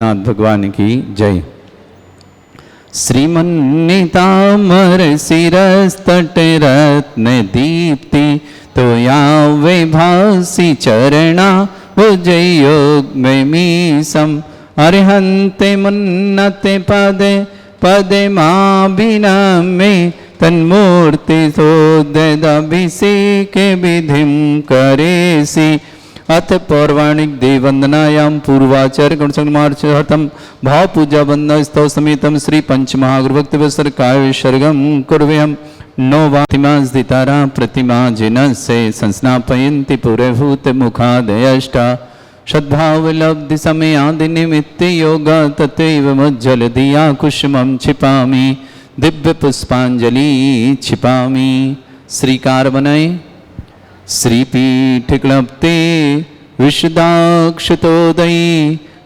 नाथ भगवान की जय। श्रीमन्नितामर शिरस्तट रत्न दीप्ति तोया वैभासी चरणा भुजयोगमीशम अर्हन्ते मुन्नते पदे पदे माभिनमे तन्मूर्ति सोदभिषेके विधिं करेसि। अथ पौराणिक देववंदनायां पूर्वाचार्य गुणसंगमार्चहतम भाव पूजा वंदना स्तव समेतम श्री पंचमहागुरुभक्तिवत्सर काव्य सर्गम कुर्वेहम। नौवातिमा स्थितारा प्रतिमा जिनस्य संस्नापयन्ति पुरभूत मुखादयष्टा सद्भावलब्धि समयादि निमित्त योग तत्रैव मुज्जल दिया कुसुमं क्षिपामि दिव्य पुष्पांजलि क्षिपामि। श्रीकार बनाए श्रीपीठ क्लप्ते विशदाक्षतोदयी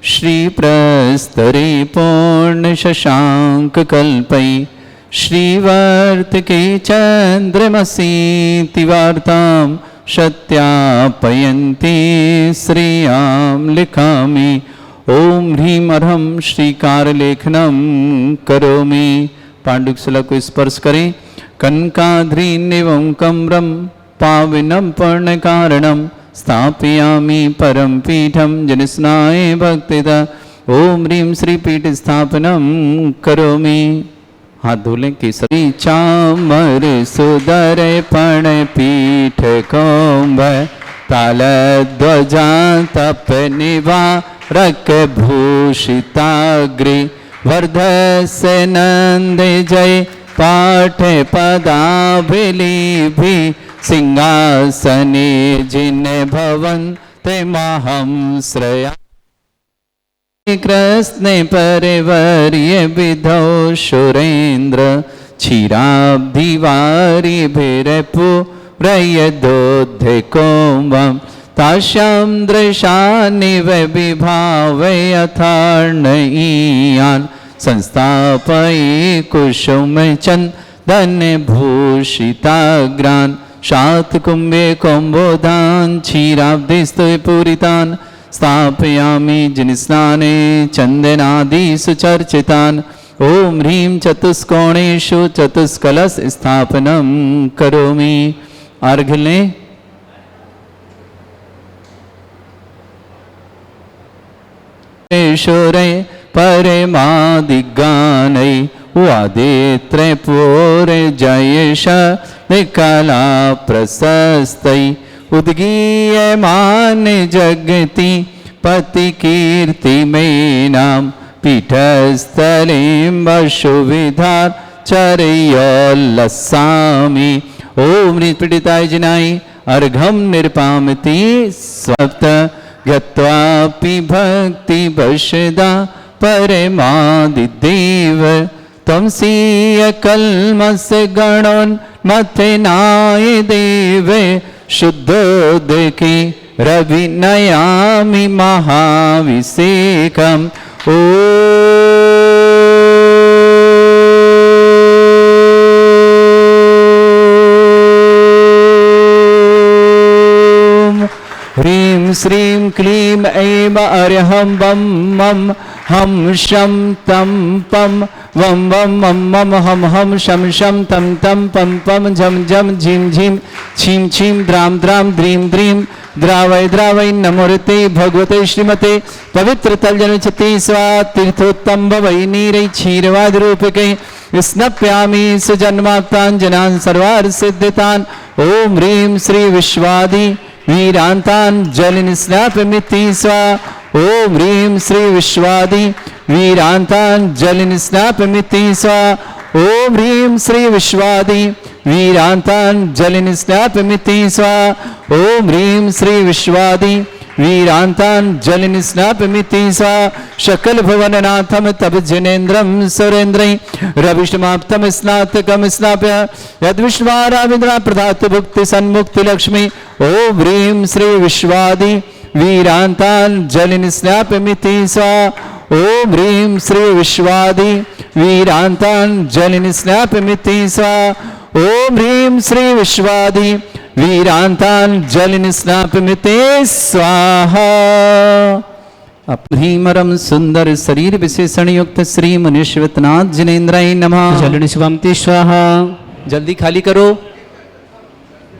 श्रीप्रस्तरे पूर्ण शशांक कल्पई श्रीवर्तके चंद्रमसी तिवार्तां सत्यापयन्ति श्रियां लिखामि। ओम ह्रीं अर्हं श्रीकारलेखनं करोमि। पांडुकशिला को स्पर्श करें। कनकाद्रीनिवं कम्रं पाविनं पूर्णकारणं स्थापयामि परम पीठं जनस्नाय भक्तिदा। ओम ह्रीं श्रीपीठ स्थापनं करोमि। हाथ धोलें। केसरी चामर सुदर पण पीठ कौंभ तालध्वजा तप निवारक भूषिताग्रे वर्धस्य नंद जय पाठ पदाभिलिभि सिंहासने जिन भवन्ते महं श्रया। कृष्ण परिवर्य विधौ सुरेन्द्र क्षीराब्धिवारि भिरपुरयदोद्धे कोम्बं तास्यां दृशानिव विभावय यथार्णयीयान् संस्थापये कुसुम चन्दन भूषिताग्रान् शातकुम्भे कौम्बोधान् क्षीराब्धिस्तु पूरितान् स्थापयामि जिनस्नाने चन्दनादिषु चर्चितान्। ओम ह्रीं चतुष्कोणेषु चतुष्कलश स्थापनं करोमि। अर्घ्य लें। ईश्वरे परमादिगानै वादित्रपूर जयेश निकला प्रशस्तै उद्गीयमान जगति पति कीर्ति में नाम पीठस्थलीं वसुविधार चरयोल्लसामि। ओम निपीडिताय जिनाय अर्घं निर्पामति स्वप्त गत्वापि भक्ति वशदा परमादिदेव त्वंसीय कल्मष गणोन्मथनाय देव शुद्धोदके रविनयामि महाभिषेकम्। ओम ह्रीं श्रीं क्लीं ऐं अर्हं बं मं हम शं तं पं वं वं मं मं हम हम शं शं तं तं पं पं झं झं झीं झीं छीं छीं द्रां द्रां द्रीं द्रीं द्रावय द्रावय नमोरते भगवते श्रीमते पवित्र तलजनचति स्वा तीर्थोत्तम भवै नीरै क्षीरवाद रूपके स्नप्यामि सुजन्माक्ताञ्जनान् सर्वार्थ सिद्धितान्। ओम ह्रीं श्री विश्वादि वीरान्तान् जलनिस्नापमिति स्वा। ओम ह्रीं श्री विश्वादि वीरान्तान् जलनिस्नापमिति स्वा। ओम ह्रीं श्री विश्वादि वीरान्तान् जलनिस्नापमिति स्वा। ओम ह्रीं श्री विश्वादि वीरान्तान् जलनिस्नापमिति स्वा। शकल भुवननाथं तब जनेन्द्रं सुरेन्द्रै रविष्माप्तं स्नातकं स्नाप्य यद्विश्वाराविन्द्रा प्रदात भुक्ति सन्मुक्ति लक्ष्मी। ओम ह्रीं श्री विश्वादि वीरान्तान् जलनिस्नापमिति स्वा। ओम ह्रीं श्री विश्वादि वीरान्तान् जलनिस्नापमिति स्वा। ओम ह्रीं श्री विश्वादि वीरांतान जल निस्नापमिते स्वाहा। भीमरम सुंदर शरीर विशेषण युक्त श्री मनुष्यवतनाथ जिनेन्द्राय नमः। जलनि स्वांति स्वाहा। जल्दी खाली करो।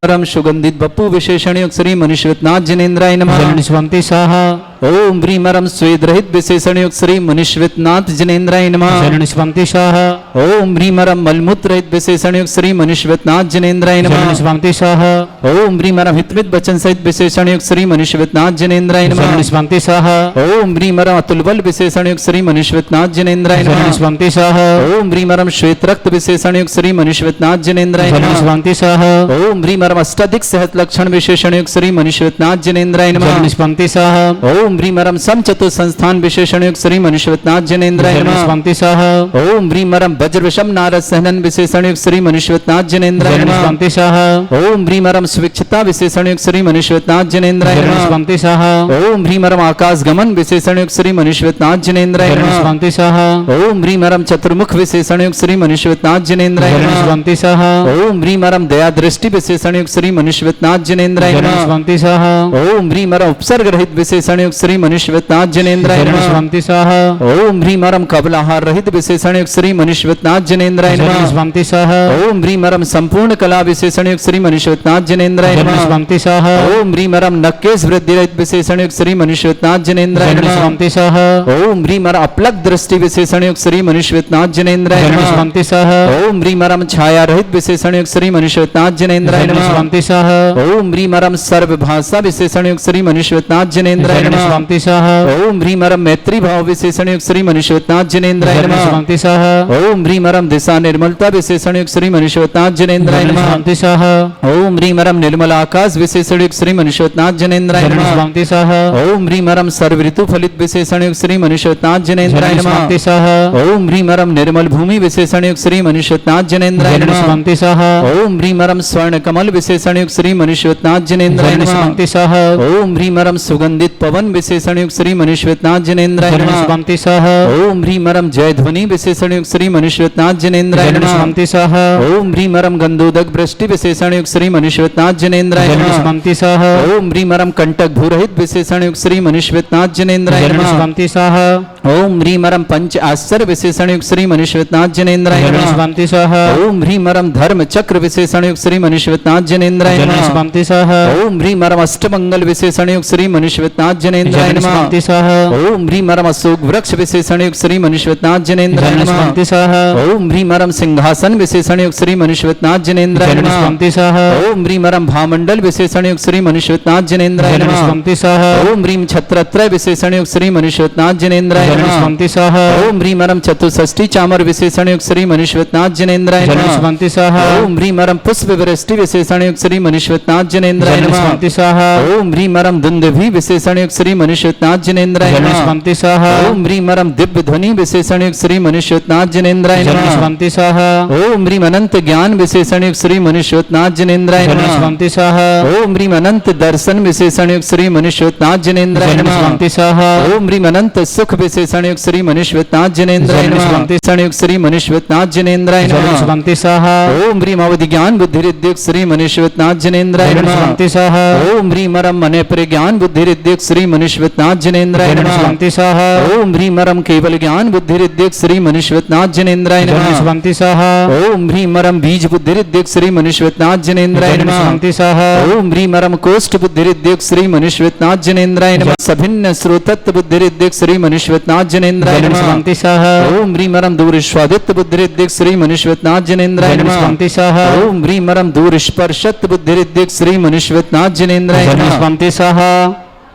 परम सुगंधित बप्पू विशेषण युक्त श्री मनुष्यवतनाथ जिनेन्द्राय नमः। जलनि स्वांति स्वाहा। ओम भ्रीमरम स्वेद रहित विशेषण युक्त श्री मनुष्यवतनाथ जिनेन्द्राय नमः। जलनि स्वांति स्वाहा। ओम भ्रीमरम मलमूत्र रहित विशेषण युक्त श्री मनुष्यवतनाथ जिनेन्द्राय नमः। जलनि स्वांति स्वाहा। ओम भ्रीमरम हितमित वचन सहित विशेषण युक्त श्री मनुष्यवतनाथ जिनेन्द्राय नमः। जलनि स्वांति स्वाहा। ओम भ्रीमरम अतुल बल विशेषण युक्त श्री मनुष्यवतनाथ जिनेन्द्राय नमः। जलनि स्वांति स्वाहा। ओम भ्रीमरम श्वेत रक्त विशेषण युक्त श्री मनुष्यवतनाथ जिनेन्द्राय जलनि नमः। स्वांति स्वाहा। ओम भ्रीमरम अष्टाधिक सहत लक्षण विशेषण युक्त श्री मनुष्यवतनाथ जिनेन्द्राय नमः। जलनि स्वांति स्वाहा। ओम भ्रीमरम समचतुर संस्थान विशेषण युक्त श्री मनुष्यवतनाथ जिनेन्द्राय जलनि नमः। स्वांति स्वाहा। ओम भ्रीमरम वज्र विषम नारद सहनन विशेषण युक्त श्री मनुष्यवतनाथ जिनेन्द्राय जलनि नमः। स्वांति स्वाहा। ओम भ्रीमरम स्विक्षता विशेषण युक्त श्री मनुष्यवतनाथ जिनेन्द्राय जलनि नमः। स्वांति स्वाहा। ओम भ्रीमरम आकाश गमन विशेषण युक्त श्री मनुष्यवतनाथ जिनेन्द्राय जलनि नमः। स्वांति स्वाहा। ओम भ्रीमरम चतुर्मुख विशेषण युक्त श्री मनुष्यवतनाथ जिनेन्द्राय जलनि नमः। स्वांति स्वाहा। ओम भ्रीमरम दया दृष्टि विशेषण युक्त श्री मनुष्यवतनाथ जिनेन्द्राय जलनि नमः। स्वांति स्वाहा। ओम भ्रीमरम उपसर्ग रहित विशेषण युक्त श्री मनुष्यवतनाथ जिनेन्द्राय जलनि नमः। स्वांति स्वाहा। ओम भ्रीमरम कबलाहार रहित विशेषण युक्त श्री मनुष्यवतनाथ जिनेन्द्राय जलनि नमः। स्वांति स्वाहा। ओम भ्रीमरम संपूर्ण कला विशेषण युक्त श्री मनुष्यवतनाथ जिनेन्द्राय जलनि नमः। स्वांति स्वाहा। ओम भ्रीमरम नक्केश वृद्धि रहित विशेषण युक्त श्री मनुष्यवतनाथ जिनेन्द्राय जलनि नमः। स्वांति स्वाहा। ओम भ्रीमर अपलक दृष्टि विशेषण युक्त श्री मनुष्यवतनाथ जिनेन्द्राय जलनि नमः। स्वांति स्वाहा। ओम भ्रीमरम छाया रहित विशेषण युक्त श्री मनुष्यवतनाथ जिनेन्द्राय जलनि नमः। स्वांति स्वाहा। ओम भ्रीमरम सर्वभाषा विशेषण युक्त श्री मनुष्यवतनाथ जिनेन्द्राय जलनि नमः। स्वांति स्वाहा। ओम भ्रीमरम मैत्री भाव विशेषण युक्त श्री मनुष्यवतनाथ जिनेन्द्राय जलनि नमः। स्वांति स्वाहा। ओम भ्रीमरम दिशा निर्मलता विशेषण युक्त श्री मनुष्यवतनाथ जिनेन्द्राय जलनि नमः। स्वांति स्वाहा। ओम भ्रीमरम निर्मल आकाश विशेषण युक्त श्री मनुष्यवतनाथ जिनेन्द्राय जलनि नमः। स्वांति स्वाहा। ओम भ्रीमरम सर्व ऋतु फलित विशेषण युक्त श्री मनुष्यवतनाथ जिनेन्द्राय जलनि नमः। स्वांति स्वाहा। ओम भ्रीमरम निर्मल भूमि विशेषण युक्त श्री मनुष्यवतनाथ जिनेन्द्राय जलनि नमः। स्वांति स्वाहा। ओम भ्रीमरम स्वर्ण कमल विशेषण युक्त श्री मनुष्यवतनाथ जिनेन्द्राय जलनि नमः। स्वांति स्वाहा। ओम भ्रीमरम सुगंधित पवन विशेषण युक्त श्री मनुष्यवतनाथ जिनेन्द्राय जलनि नमः। स्वांति स्वाहा। ओम भ्रीमरम जय ध्वनि विशेषण युक्त श्री मनुष्यवतनाथ जिनेन्द्राय जलनि नमः। स्वांति स्वाहा। ओम भ्रीमरम गंधोदक वृष्टि विशेषण युक्त श्री मनुष्यवतनाथ जिनेन्द्राय जलनि नमः। स्वांति स्वाहा। ओम भ्रीमरम कंटक भूरहित विशेषण युक्त श्री मनुष्यवतनाथ जिनेन्द्राय जलनि नमः। स्वांति स्वाहा। ओम भ्रीमरम पंच आश्चर्य विशेषण युक्त श्री मनुष्यवतनाथ जिनेन्द्राय जलनि नमः। स्वांति स्वाहा। ओम भ्रीमरम धर्म चक्र विशेषण युक्त श्री मनुष्यवतनाथ जिनेन्द्राय जलनि नमः। स्वांति स्वाहा। ओम भ्रीमरम अष्टमंगल विशेषण युक्त श्री मनुष्यवतनाथ जिनेन्द्राय जलनि नमः। स्वांति स्वाहा। ओम भ्रीमरम अशोक वृक्ष विशेषण युक्त श्री मनुष्यवतनाथ जिनेन्द्राय जलनि नमः। स्वांति स्वाहा। ओम भ्रीमरम सिंहासन विशेषण युक्त श्री मनुष्यवतनाथ जिनेन्द्राय जलनि नमः। स्वांति स्वाहा। ओम भ्रीमरम भामंडल विशेषण युक्त श्री मनुष्यवतनाथ जिनेन्द्राय जलनि नमः। स्वांति स्वाहा। ओम भ्रीम छत्रत्रय विशेषण युक्त श्री मनुष्यवतनाथ जिनेन्द्राय जलनि नमः। स्वांति स्वाहा। ओम भ्रीमरम चतुष्षष्टि चामर विशेषण युक्त श्री मनुष्यवतनाथ जिनेन्द्राय जलनि नमः। स्वांति स्वाहा। ओम भ्रीमरम पुष्प वृष्टि विशेषण युक्त श्री मनुष्यवतनाथ जिनेन्द्राय जलनि नमः। स्वांति स्वाहा। ओम भ्रीमरम दुंदुभि विशेषण युक्त श्री मनुष्यवतनाथ जिनेन्द्राय जलनि नमः। स्वांति स्वाहा। ओम भ्रीमरम दिव्य ध्वनि विशेषण युक्त श्री मनुष्यवतनाथ जिनेन्द्राय जलनि नमः। स्वांति स्वाहा। ओम भ्रीम अनंत ज्ञान विशेषण युक्त श्री मनुष्यवतनाथ जिनेन्द्राय जलनि नमः। स्वांति स्वाहा। ओम भ्रीम अनंत दर्शन विशेषण युक्त श्री मनुष्यवतनाथ जिनेन्द्राय जलनि नमः। स्वांति स्वाहा। ओम भ्रीम अनंत सुख विशेषण युक्त श्री मनुष्यवतनाथ जिनेन्द्राय जलनि नमः। स्वांति युक्त श्री मनुष्यवतनाथ जिनेन्द्राय जलनि नमः। स्वांति स्वाहा। ओम भ्रीम अवधि ज्ञान बुद्धि युक्त श्री मनुष्यवतनाथ जिनेन्द्राय जलनि नमः। स्वांति स्वाहा। ओम भ्रीमरम मने प्रज्ञान बुद्धि युक्त श्री मनुष्यवतनाथ जिनेन्द्राय जलनि नमः। स्वांति स्वाहा। ओम भ्रीमरम केवल ज्ञान बुद्धि युक्त श्री मनुष्यवतनाथ जिनेन्द्राय जलनि नमः। स्वांति स्वाहा। ओम भ्रीमरम बीज बुद्धि युक्त श्री मनुष्यवतनाथ जिनेन्द्राय जलनि नमः। स्वांति स्वाहा। ओम भ्रीमरम कोष्ठ बुद्धि युक्त श्री मनुष्यवतनाथ जिनेन्द्राय नमः। सभिन्न श्रोतत्व बुद्धि युक्त श्री मनुष्यवतनाथ जिनेन्द्राय जलनि नमः। स्वांति स्वाहा। ओम भ्रीमरम दूर स्वादित्व बुद्धि युक्त श्री मनुष्यवतनाथ जिनेन्द्राय जलनि नमः। स्वांति स्वाहा। ओम भ्रीमरम दूर स्पर्शत्व बुद्धि युक्त श्री मनुष्यवतनाथ जिनेन्द्राय जलनि नमः। स्वांति स्वाहा।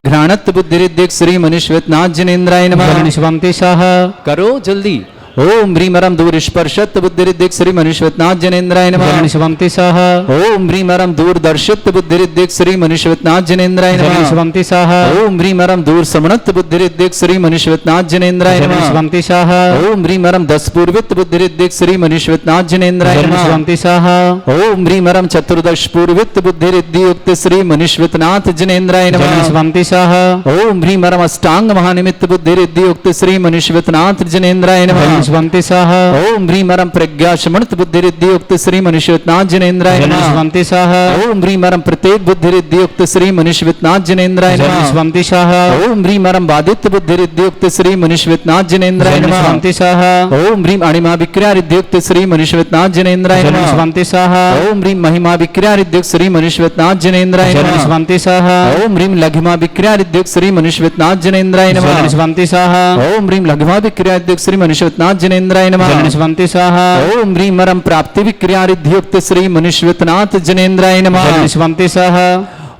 घ्राणत्व बुद्धि युक्त श्री मनुष्यवतनाथ जिनेन्द्राय नमः। जलनि स्वांति स्वाहा। करो जल्दी। ओम भ्रीमरम दूर स्पर्शत्व बुद्धि युक्त श्री मनुष्यवतनाथ जिनेन्द्राय नमः। जलनि स्वांति स्वाहा। ओम भ्रीमरम दूरदर्शित्व बुद्धि युक्त श्री मनुष्यवतनाथ जिनेन्द्राय जलनि नमः। स्वांति स्वाहा। ओम भ्रीमरम दूर समणत्व बुद्धि युक्त श्री मनुष्यवतनाथ जिनेन्द्राय जलनि नमः। स्वांति स्वाहा। ओम भ्रीमरम दस पूर्वित्व बुद्धि युक्त श्री मनुष्यवतनाथ जिनेन्द्राय जलनि नमः। स्वांति स्वाहा। ओम भ्रीमरम चतुर्दश पूर्वित्व बुद्धि युक्त श्री मनुष्यवतनाथ जिनेन्द्राय जलनि नमः। स्वांति स्वाहा। ओम भ्रीमरम अष्टांग महानिमित्त बुद्धि युक्त श्री मनुष्यवतनाथ जिनेन्द्राय नमः। जलनि स्वंति सह ओम ह्रीं रं प्रज्ञा समर्थ बुद्धिरिद्धि युक्त श्री मनुष्यनाथ जनेन्द्राय नमः स्वंति सह ओम ह्रीं रं प्रत्येक बुद्धिरिद्धि युक्त श्री मनुष्यनाथ जनेन्द्राय नमः स्वंति सह ओम ह्रीं रं बाधित्य बुद्धिरिद्धि युक्त श्री मनुष्यनाथ जनेन्द्राय नमः स्वंति सह ओम ह्रीं अणिमा विक्रिया रिद्धि युक्त श्री मनुष्यनाथ जनेन्द्राय नमः स्वंति सह ओम ह्रीं महिमा विक्रिया रिद्धि युक्त श्री मनुष्यनाथ जनेन्द्राय नमः स्वंति सह ओम ह्रीं लघिमा विक्रिया रिद्धि युक्त श्री मनुष्यनाथ जनेन्द्राय नमः स्वंति सह ओम ह्रीं लघिमा विक्रिया रिद्धि युक्त श्री मनुष्यनाथ जनेन्द्राय नमः स्वंति सह ओम ह्रीं रं प्राप्ति विक्रिया रिद्धि युक्त श्री मनुष्यनाथ जनेन्द्राय नमः स्वंति सह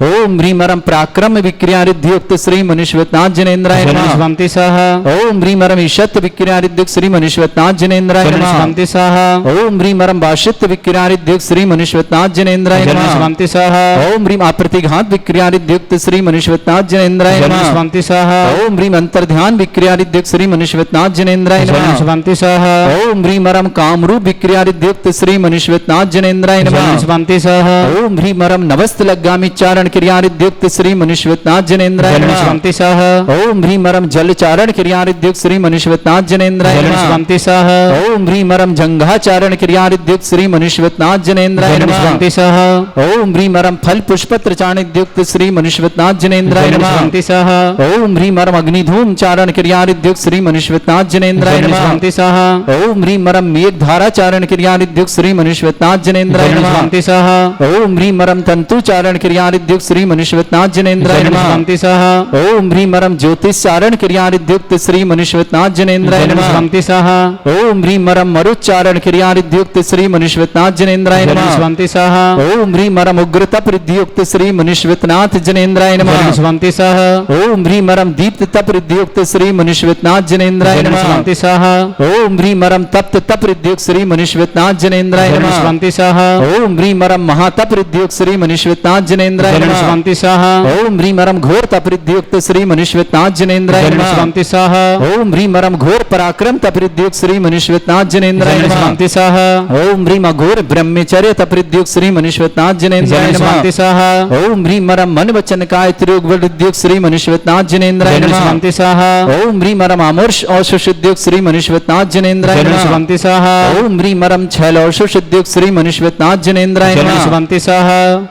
ओम ह्रीं रं पराक्रम विक्रिया रिद्धि युक्त श्री मनुष्यनाथ जनेन्द्राय नमः स्वंति सह ओम ह्रीं रं ईशत विक्रिया रिद्धि युक्त श्री मनुष्यनाथ जनेन्द्राय नमः स्वंति सह ओम ह्रीं रं वाशित्य विक्रिया रिद्धि युक्त श्री मनुष्यनाथ जनेन्द्राय नमः स्वंति सह ओम ह्रीं अप्रतिघात विक्रिया रिद्धि युक्त श्री मनुष्यनाथ जनेन्द्राय नमः स्वंति सह ओम ह्रीं अंतर्ध्यान विक्रिया रिद्धि युक्त श्री मनुष्यनाथ जनेन्द्राय नमः स्वंति सह ओम ह्रीं रं कामरूप विक्रिया रिद्धि युक्त श्री मनुष्यनाथ जनेन्द्राय नमः स्वंति सह ओम ह्रीं रं नवस्त लग्गामि चारण क्रिया रिद्धि युक्त श्री मनुष्यनाथ जनेन्द्राय नमः स्वंति सह ओम ह्रीं रं जल चारण क्रिया रिद्धि युक्त श्री मनुष्यनाथ जनेन्द्राय नमः स्वंति सह ओम ह्रीं रं जंघाचारण क्रिया रिद्धि युक्त श्री मनुष्यनाथ जनेन्द्राय नमः स्वंति सह ओम ह्रीं रं फल पुष्पत्र चारण युक्त श्री मनुष्यनाथ जनेन्द्राय नमः स्वंति सह ओम ह्रीं रं अग्निधूम चारण क्रिया रिद्धि युक्त श्री मनुष्यनाथ जनेन्द्राय नमः स्वंति सह ओम ह्रीं रं मेघ धारा चारण क्रिया रिद्धि युक्त श्री मनुष्यनाथ जनेन्द्राय नमः स्वंति सह ओम ह्रीं रं तंतु चारण क्रिया रिद्धि युक्त श्री मनुष्यनाथ जनेन्द्राय नमः स्वंति सह ओम ह्रीं रं ज्योतिष चारण क्रिया रिद्धि युक्त श्री मनुष्यनाथ जनेन्द्राय नमः स्वंति सह ओम ह्रीं रं मरुच्चारण क्रिया रिद्धि युक्त श्री मनुष्यनाथ जनेन्द्राय नमः स्वंति सह ओम ह्रीं रं उग्रतप रिद्धि युक्त श्री मनुष्यनाथ जनेन्द्राय नमः स्वंति सह ओम ह्रीं रं दीप्त तप रिद्धि युक्त श्री मनुष्यनाथ जनेन्द्राय नमः स्वंति सह ओम ह्रीं रं तप्त तप रिद्धि युक्त श्री मनुष्यनाथ जनेन्द्राय नमः स्वंति सह ओम ह्रीं रं महातप रिद्धि युक्त श्री मनुष्यनाथ जनेन्द्राय नमः स्वंति सह ओम ह्रीं रं घोर तप रिद्धि युक्त श्री मनुष्यनाथ जनेन्द्राय नमः स्वंति सह ओम ह्रीं रं घोर पराक्रम तप रिद्धि युक्त श्री मनुष्यनाथ जनेन्द्राय नमः स्वंति सह ओम ह्रीं घोर ब्रह्मचर्य तप रिद्धि युक्त श्री मनुष्यनाथ जनेन्द्राय नमः स्वंति सह ओम ह्रीं रं मन वचन काय त्रियोग रिद्धि युक्त श्री मनुष्यनाथ जनेन्द्राय नमः स्वंति सह ओम ह्रीं रं अमर्ष औषुद्धि युक्त श्री मनुष्यनाथ जनेन्द्राय नमः स्वंति सह ओम ह्रीं रं छल औषुद्धि युक्त श्री मनुष्यनाथ जनेन्द्राय नमः स्वंति सह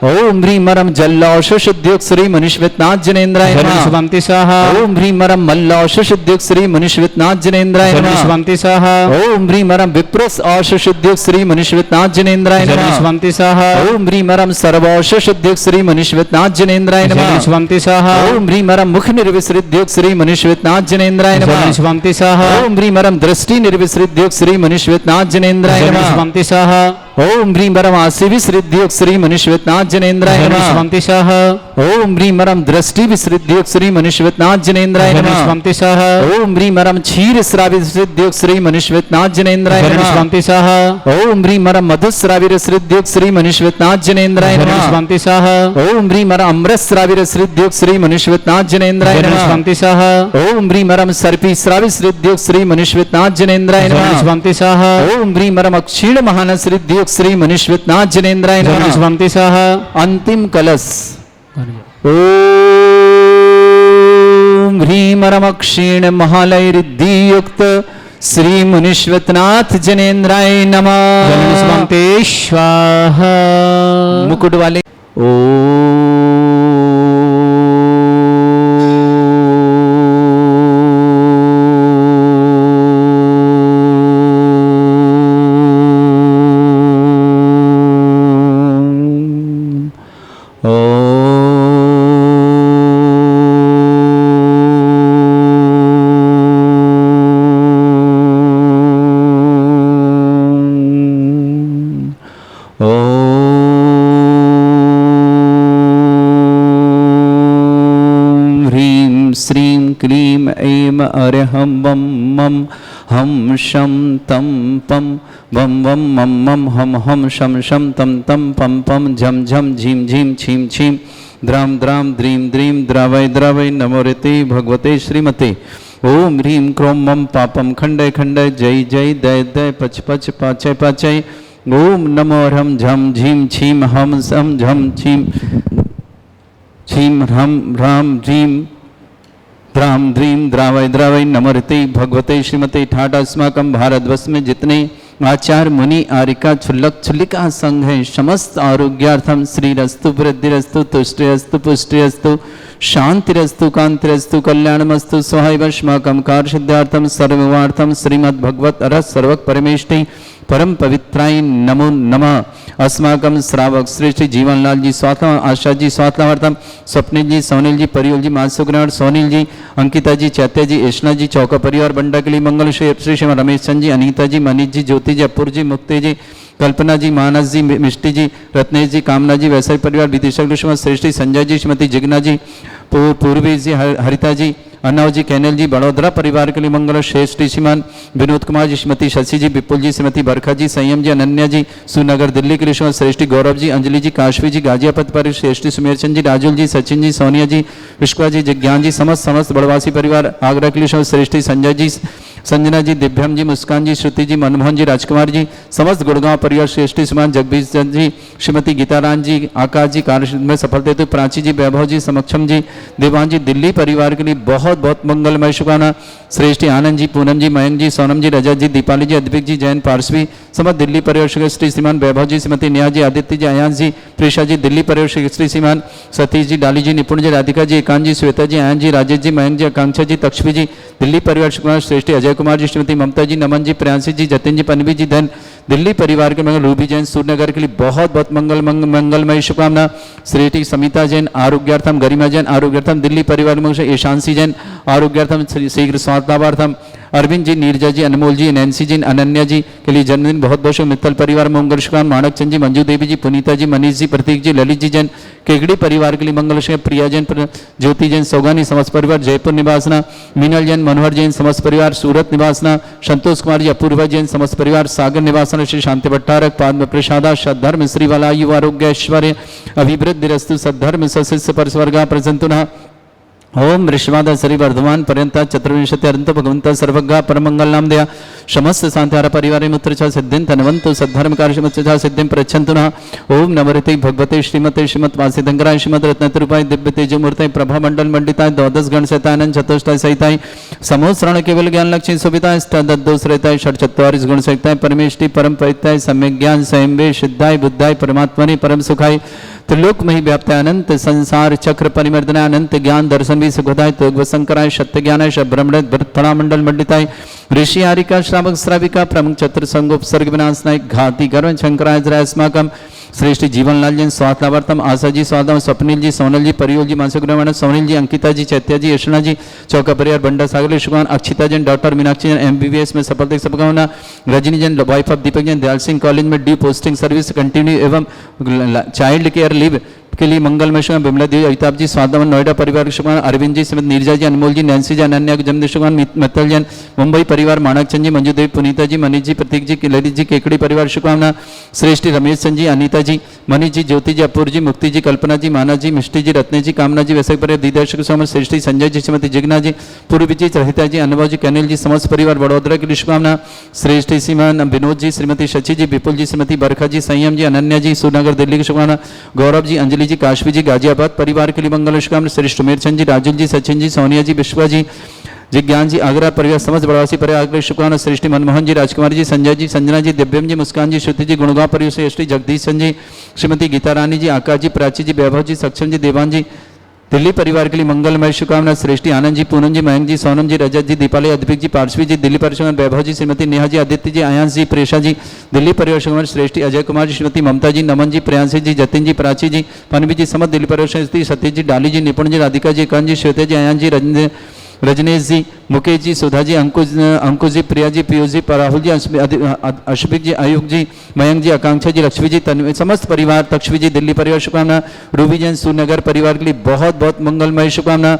ओम ह्रीं रं जल औषुद्धि युक्त श्री मनुष्यनाथ जनेन्द्राय नमः स्वंति सह ओम ह्रीं रं मल्ल औषुद्धि युक्त श्री मनुष्यनाथ जनेन्द्राय नमः स्वंति सह ओम ह्रीं रं विप्रस औषुद्धि युक्त श्री मनुष्यनाथ जनेन्द्राय नमः स्वंति सह ओम ह्रीं रं सर्व औषुद्धि युक्त श्री मनुष्यनाथ जनेन्द्राय नमः स्वंति सह ओम ह्रीं रं मुख निर्विसृद्धि युक्त श्री मनुष्यनाथ जनेन्द्राय नमः स्वंति सह ओम ह्रीं रं दृष्टि निर्विसृद्धि युक्त श्री मनुष्यनाथ जनेन्द्राय नमः स्वंति सह ओम ह्रीं रं आसि विसृद्धि युक्त श्री मनुष्यनाथ जनेन्द्राय नमः स्वंति सह ओम ह्रीं रं दृष्टि विसृद्धि युक्त श्री मनुष्यनाथ जनेन्द्राय नमः स्वंति सह ओम ह्रीं रं क्षीर श्रावि विसृद्धि युक्त श्री मनुष्यनाथ जनेन्द्राय नमः स्वंति सह ओम ह्रीं रं मधुश्रावि विसृद्धि युक्त श्री मनुष्यनाथ जनेन्द्राय नमः स्वंति सह ओम ह्रीं रं अमृत श्रावि विसृद्धि युक्त श्री मनुष्यनाथ जनेन्द्राय नमः स्वंति सह ओम ह्रीं रं सर्पी श्रावि विसृद्धि युक्त श्री मनुष्यनाथ जनेन्द्राय नमः स्वंति सह ओम ह्रीं रं अक्षीण महानस रिद्धि युक्त श्री मनुष्यनाथ जनेन्द्राय नमः स्वंति सह अंतिम कलश ओम ह्रीं रं अक्षीण महालय रिद्धि युक्त श्री मनुष्यनाथ जनेन्द्राय नमः स्वंति स्वाहा मुकुट वाले क्लीम ऐम अरहं वम मम हम शम तम पम वम वम मम मम हम हम शम शम तम तम पम पम झम झम झीम झीम छीम छीम द्राम द्राम द्रीम द्रीम द्रावय द्रावय नमोरते भगवते श्रीमते ओम ह्रीं क्रोम मम पापम खंडय खंडय जय जय दय दय पच पच पाचय पाचय ओम नमो ह्रम झम झीम छीम हम सम झम छीम छीम ह्रम ह्राम झीम द्राम द्रीम द्रावय द्रावय नमरते भगवते श्रीमते ठाट अस्माकं भारतवर्ष में जितने आचार्य मुनि आरिका क्षुल्लक क्षुल्लिका संघ है समस्त आरोग्यार्थम श्रीरस्तु वृद्धिरस्तु तुष्टिरस्तु पुष्टिरस्तु शांतिरस्तु कांतिरस्तु कल्याणमस्तु स्वयंस्माकं कार्यसिद्धार्थम सर्वार्थम श्रीमद् भगवत रस सर्वक परमेष्टि परम पवित्राय नमो नमः। अस्माकं श्रावक श्रेष्ठ जीवनलाल जी स्वात्मा आशा जी स्वात्मार्थम स्वप्निल जी सोनिल जी परियोल जी मानसुग्रहण सोनिल जी अंकिता जी चैत्य जी एशना जी चौका परिवार बंडा के लिए मंगल श्री श्री रमेश चंद जी अनीता जी मनीष जी ज्योति जी अपूर जी मुक्ति जी कल्पना जी मानस जी मिष्टी जी रत्नेश जी कामना जी वैसाई परिवार विदिशा श्रीमती श्रेष्ठी संजय जी श्रीमती जिग्ना जी पूर्वी जी हरिता जी अन्नाव जी कैनल जी बड़ौदरा परिवार के लिए मंगल श्रेष्ठ श्रीमान विनोद कुमार जी श्रीमती शशि जी विपुल जी श्रीमती बरखा जी संयम जी अनन्या जी सुनगर दिल्ली के लिए श्रीमती श्रेष्ठी गौरव जी अंजलि जी काशवी जी गाजियापत पर श्रेष्ठी सुमेरचंद जी राजुल जी सचिन जी सोनिया जी विश्वा जी जिज्ञान जी समस्त बड़वासी परिवार आगरा के लिए श्रीमती श्रेष्ठी संजय जी संजना जी दिव्यम जी मुस्कान जी श्रुति जी मनमोहन जी राजकुमार जी समस्त गुड़गांव परिवार श्रेष्ठी सुमान जगदीश चंद जी श्रीमती गीतारान जी आकाश जी कार्य में सफलता हेतु प्राची जी वैभव जी समक्षम जी देवान जी दिल्ली परिवार के लिए बहुत बहुत मंगलमय शुभकामना। श्रेष्ठी आनंद जी पूनम जी मयंक जी सोनम जी रजत जी दीपाली जी अद्विक जी जैन पार्सवी समस्त दिल्ली परिवार श्री श्रीमान वैभव जी श्रीमती नेहा जी आदित्य जी अयांश जी प्रेषा जी दिल्ली परिवार श्री श्रीमान सतीश जी डाली जी निपुण जी राधिका जी एकांत जी श्वेता जी अयन जी राजेश जी मयंक जी आकांक्षा जी तक्षवी जी दिल्ली परिवार श्री श्रेष्ठी अजय कुमार जी श्रीमती ममता जी नमन जी प्रियांशी जी जतिन जी पनवी जी धन दिल्ली परिवार के मंगल रूबी जैन सूर्यनगर के लिए बहुत बहुत मंगलमय शुभकामना। श्रेष्ठी समिता जैन आरोग्यार्थम गरिमा जैन आरोग्यार्थम दिल्ली परिवार में ईशांशी जैन आरोग्यार्थम शीघ्र स्वास्थ्यार्थम अरविंद जी नीरजा जी अनमोल जी नैन्सी जी अनन्या जी के लिए जन्मदिन बहुत बहुत मित्तल परिवार में मंगल शुभकामना। माणक चंद जी मंजू देवी जी पुनीता जी मनीष जी प्रतीक जी ललित जी जैन केगड़ी परिवार के लिए मंगल शुभ प्रिया जैन ज्योति जैन सौगानी समस्त परिवार जयपुर निवासना मीनल जैन मनोहर जैन समस्त परिवार सूरत निवासना संतोष कुमार जी अपूर्वा जैन समस्त परिवार सागर निवासना श्री शांति भट्टारक पाद्म प्रसादा सद्धर्म श्रीवाला युवा आरोग्य ऐश्वर्य अभिवृद्धिरस्तु सद्धर्म सशिष्य परस्वर्गा प्रसंतुना ओम ऋषवाद श्री वर्धमान पर्यंत चतुर्विंशति अनंत भगवंत सर्वज्ञ परमंगल नाम दया समस्त शांतिहार परिवार मुत्र सिद्धिं तनवंतु सद्धर्म कार्य सिद्धिं प्रच्छन्तु नः। ओम नमरते भगवते श्रीमते श्रीमत वासिदंगराय श्रीमद रत्नतरूपाय दिव्य तेजमूर्ते प्रभा मंडल मंडिताय द्वादश गण सहिताय चतुष्टय सहिताय समोश्रण केवल ज्ञान लक्ष्मी सुविताय दोष रहताय षट चत्वारिश गुण सहिताय परमेष्टि परम परिताय सम्यक ज्ञान स्वयं सिद्धाय बुद्धाय परमात्मने परम सुखाय त्रिलोक मही व्याप्त अनंत संसार चक्र परिमर्दनाय अनंत ज्ञान दर्शन भी सुखदाय तो शंकराय सत्य ज्ञानाय ब्रह्मण फणा मंडल मंडिताय ऋषि आरिका श्रावक श्राविका प्रमुख चतुर संगोपसर्ग विनाशनाय घाती गर्व शंकराय अस्माकम श्रेष्ठी जीवनलाल जी स्वास्थ्यावर्तम आशा जी स्वादम स्वप्निल जी सोनल जी परियोल जी मानसुग्रहण सोनिल जी अंकिता जी चैत्या जी यशना जी चौका परिवार बंडा सागर शुभकान अक्षिता जैन डॉक्टर मीनाक्षी जैन MBBS में सफलता शुभकामना। Rajni Jain wife of Deepak Jain Dayal Singh college में ड्यू पोस्टिंग सर्विस कंटिन्यू एवं चाइल्ड केयर लीव के लिए मंगलमय शुभ बिमला देवी अमिताभ जी स्वादावन नोएडा परिवार शुभकामना। अरविंद जी श्रीमती नीरजा जी अनमोल जी नैन्सी जी अनन्या जन्मदिन शुभकामना। मित्तल जैन मुंबई परिवार माणक चंद जी मंजू देवी पुनीता जी मनीष जी प्रतीक जी ललित जी केकड़ी परिवार शुभकामना। श्रेष्ठी रमेश चंद जी अनीता जी मनीष जी ज्योति जी अपूर जी मुक्ति जी कल्पना जी माना जी मिष्टी जी रत्ने जी कामना जी वैसे परिवार दीदर्शक स्वामी श्रेष्ठी संजय जी श्रीमती जिग्ना जी पूर्वी जी रहिता जी अनुभव जी कैनिल जी समस्त परिवार बड़ोदरा के लिए शुभकामना। श्रेष्ठी सीमान विनोद जी श्रीमती शशि जी विपुल जी श्रीमती बरखा जी संयम जी अनन्या जी सुनगर दिल्ली की शुभकामना। गौरव जी अंजलि जी काशवी जी गाजियाबाद परिवार के लिए मंगल शुभकामना। श्रेष्ठ उमेरचंद जी राजुल जी सचिन जी सोनिया जी विश्वा जी जिज्ञान जी आगरा परिवार समस्त बड़वासी परिवार के शुभकामना। श्रेष्ठी मनमोहन जी राजकुमार जी संजय जी संजना जी दिव्यम जी मुस्कान जी श्रुति जी गुणगांव परिवार श्रेष्ठी जगदीश चंद जी श्रीमती गीता रानी जी आकाश जी प्राची जी वैभव जी सक्षम जी देवान जी दिल्ली परिवार के लिए मंगलमय शुभकामना। श्रेष्ठी आनंद जी पूनम जी मयंक जी सोनम जी रजत जी दीपाली अद्विक जी पार्श्वी जी दिल्ली परिवार वैभव जी श्रीमती नेहा जी आदित्य जी अयांश जी प्रेषा जी दिल्ली परिवार शुभकामना। श्रेष्ठी अजय कुमार जी श्रीमती ममता जी नमन जी प्रियांशी जी जतिन जी प्राची जी पनवी जी समस्त दिल्ली परिवार श्रेष्ठी सतीश जी डाली जी निपुण जी राधिका जी कांत जी श्वेता जी अयांश जी रजनेश जी मुकेश जी सुधा जी अंकुश जी प्रिया जी पीयूष जी राहुल जी अश्विक जी आयुब जी मयंक जी आकांक्षा जी लक्ष्मी जी तन्वी समस्त परिवार तक्षवी जी दिल्ली परिवार शुभकामना। रूबी जैन सुनगर परिवार के लिए बहुत बहुत मंगलमय शुभकामना।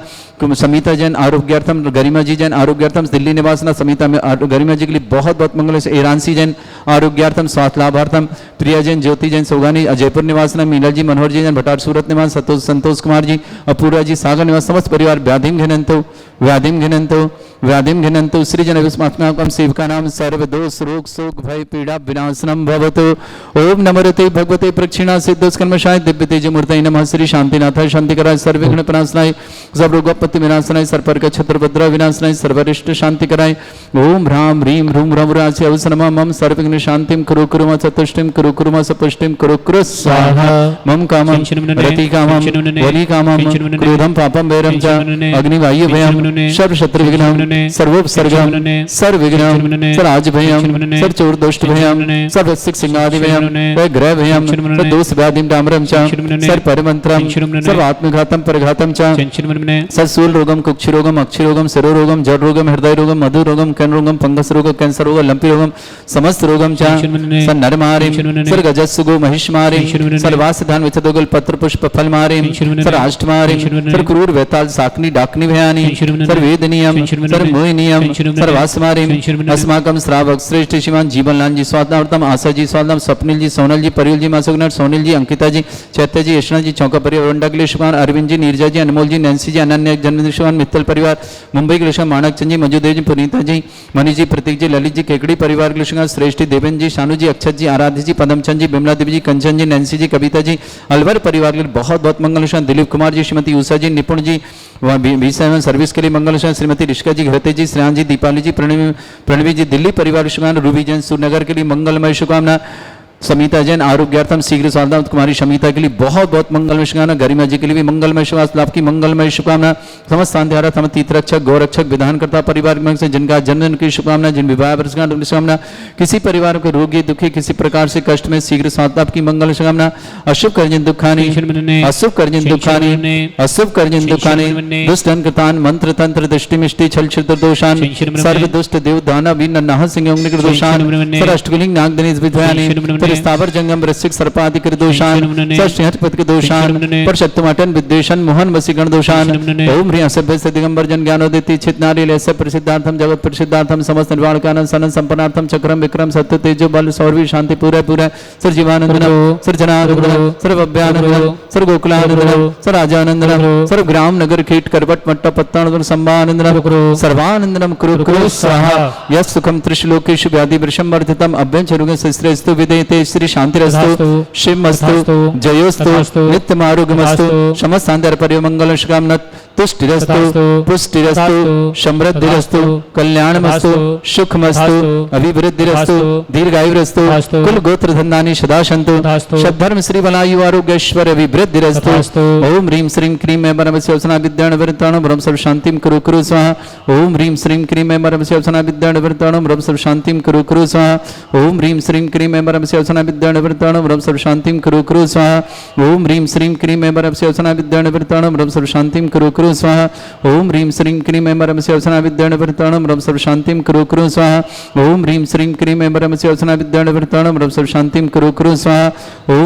समिता जैन आरोग्यार्थम गरिमा जी जैन आरोग्यार्थम दिल्ली निवासना समिता में गरिमा जी के लिए बहुत बहुत मंगल। ईरानसी जैन आरोग्यार्थम स्वास्थ्य लाभार्थम प्रिया जैन ज्योति जैन सौगानी जयपुर निवासना मीनल जी मनोहर जी जैन भटार सूरत निवास संतोष कुमार जी अपूर्वा जी सागर निवास समस्त परिवार व्याधिम घिनंतो व्याधिं घ्नन्तु सृजन विस्मात्माकं सेवकानां सर्व दोष रोग शोक भय पीड़ा विनाशनम भवतु। ओम नमोते भगवते प्रक्षिणा सिद्धस्कर्मशाय दिव्य तेज मूर्तये नमः। श्री शांतिनाथाय शांतिकराय सर्वविघ्न प्रणाशनाय सर्वरोगोपत्ति विनाशनाय सर्पर्क छत्रभद्र विनाशनाय सर्वरिष्ट शांतिकराय। ओम ह्रां ह्रीं ह्रूं ह्रवरासि अवसरमा मम सर्वविघ्न शांतिं कुरु कुरु म चतुष्टिं कुरु कुरु म सपुष्टिं कुरु कुरु स्वाहा। मम कामं रति कामं वली कामं क्रोधं पापं वैरं च अग्निवायु भयं सर्व शत्रु विघ्नं सर्वोपसर्गं सर्वविघ्नं सराज भयं सर्व चोर दोष्ट भयं सर्व सिक सिंहादि भयं ग्रह भयं सर्व दोष व्याधिं डामरं च सर्व परमंत्रं सर्व आत्मघातं परघातं च ससूल रोगम कुक्षि रोगम अक्षि रोगम सरो रोगम जड़ रोगम हृदय रोगम मधु रोगम कैन रोगम फंगस रोग कैंसर रोग लंपी रोगम समस्त रोगम च सन नरमारिं सर गजस्सुगो महिष्मारिं सर्वास धान विचदोगल पत्र पुष्प फल मारिं सर अष्टमारिं सर क्रूर वेताल साकनी डाकनी भयानि सर वेदनीयम सर मोहिनीयम सर वासमारिं अस्माकं श्रावक श्रेष्ठ श्रीमान जीवनलाल जी स्वादनावर्तम आशा जी स्वादनाम स्वप्निल जी सोनल जी परियल जी मासुगनर सोनिल जी अंकिता जी चैत्य जी यशना जी चौका परिवार वंडा ग्लेशमान अरविंद जी नीरजा जी अनमोल जी नैन्सी जी अनन्या जन्मदिन मित्तल परिवार मुंबई ग्लेशमान मानक चंद जी मजुदेव जी पुनीता जी मनीष जी प्रतीक जी ललित जी केकड़ी परिवार ग्लेशमान श्रेष्ठ देवेंद्र जी शानू जी अक्षत जी आराध्य जी पदमचंद जी बिमला देवी जी कंचन जी नैन्सी जी कविता जी अलवर परिवार के लिए बहुत बहुत मंगल दिलीप कुमार जी श्रीमती उषा जी निपुण जी वहाँ सर्विस के लिए मंगल श्रीमती रिश्का जी घरते जी श्रेयान जी दीपाली जी प्रणवी जी दिल्ली परिवार शुभकामना रूबी जैन सुरनगर के लिए मंगलमय शुभकामना समीता जैन आरोग्यार्थम शीघ्र स्वास्थ्य कुमारी शमिता के लिए बहुत बहुत मंगलमय शुभकामना गरिमा जी के लिए भी मंगलमय शुभाश लाभ की मंगलमय शुभकामना समस्त शांतिहारा थम तीर्थरक्षक गौरक्षक विधानकर्ता परिवार से जिनका जन्मदिन की शुभकामना जिन विवाह शुभकामना किसी परिवार को रोगी दुखी किसी प्रकार से कष्ट में शीघ्र स्वास्थ्य लाभ की मंगल शुभकामना अशुभ कर्जन दुखानी अशुभ कर्जन दुखानी अशुभ कर्जन दुखानी दुष्ट कृतान मंत्र तंत्र दृष्टि मिष्टि छल छिद्र दोषान सर्व दुष्ट देव दाना बीन नाह सिंह दोषान सर अष्टकुलिंग नाग दिनेश विद्यानी स्थावर जंगम वृश्चिक सर्पादि कर दोषान सिंहपत के दोषान पर शत्रुमाटन विद्वेषण मोहन वसीगण दोषान ओम ह्रीं असभ्य से दिगंबर जन ज्ञानोदिति चित नारी लेस्य प्रसिद्धार्थम जगत प्रसिद्धार्थम समस्त निर्वाण कानन सनन संपन्नार्थम चक्रम विक्रम सत्य तेजो बल सौरवी शांति पूरा पूरा सर जीवानंदनम सर जनानंदनम सर अभ्यानंदनम सर गोकुलानंदनम सर राजानंदनम सर ग्राम नगर कीट करवट मट्टा पत्तानंदन संभानंदनम सर्वानंदनम कुरु कुरु स्वाहा यस् सुखम त्रिशलोकेषु व्याधि वृषम वर्धितम अभ्यंचरुगे सस्त्रस्तु विदेते श्री शांतिरस्तु शिवमस्तु जयोस्तु नित्यमारोग्यमस्तु समस्तांतर परिमंगल शुभकामना तुष्टिरस्तु पुष्टिरस्तु समृद्धिरस्तु कल्याणमस्तु सुखमस्तु अभिवृद्धिरस्तु दीर्घायुरस्तु कुल गोत्र धन्यानि सदा सन्तु शतधर्म श्री बलायु आरोग्यश्वर अभिवृद्धिरस्तु ओम ह्रीं श्रीं क्रीं मे परमस्य वसना विद्याण वृत्ताणं ब्रह्म सर्व शांतिं कुरु कुरु स्वाहा ओम ह्रीं श्रीं क्रीं मे परमस्य वसना विद्याण वृत्ताणं ब्रह्म सर्व शांतिं कुरु कुरु स्वाहा ओम ह्रीं श्रीं क्रीं मे परमस्य वसना विद्याण वृत्ताणं ब्रह्म सर्व शांतिं कुरु कुरु स्वाहा ओम ह्रीं श्रीं क्रीं मे परमस्य वसना विद्याण वृत्ताणं ब्रह्म सर्व शांतिं कुरु कुरु स्वाहा ओम ह्रीं श्रीं क्रीं मे परमस्य वसना विद्याण वृत्ताणं ब्रह्म सर्व शांतिं कुरु कुरु स्वाहा ओम ह्रीं श्रीं क्रीं मे परमस्य वसना विद्याण वृत्ताणं ब्रह्म सर्व शांतिं कुरु कुरु स्वाहा ओम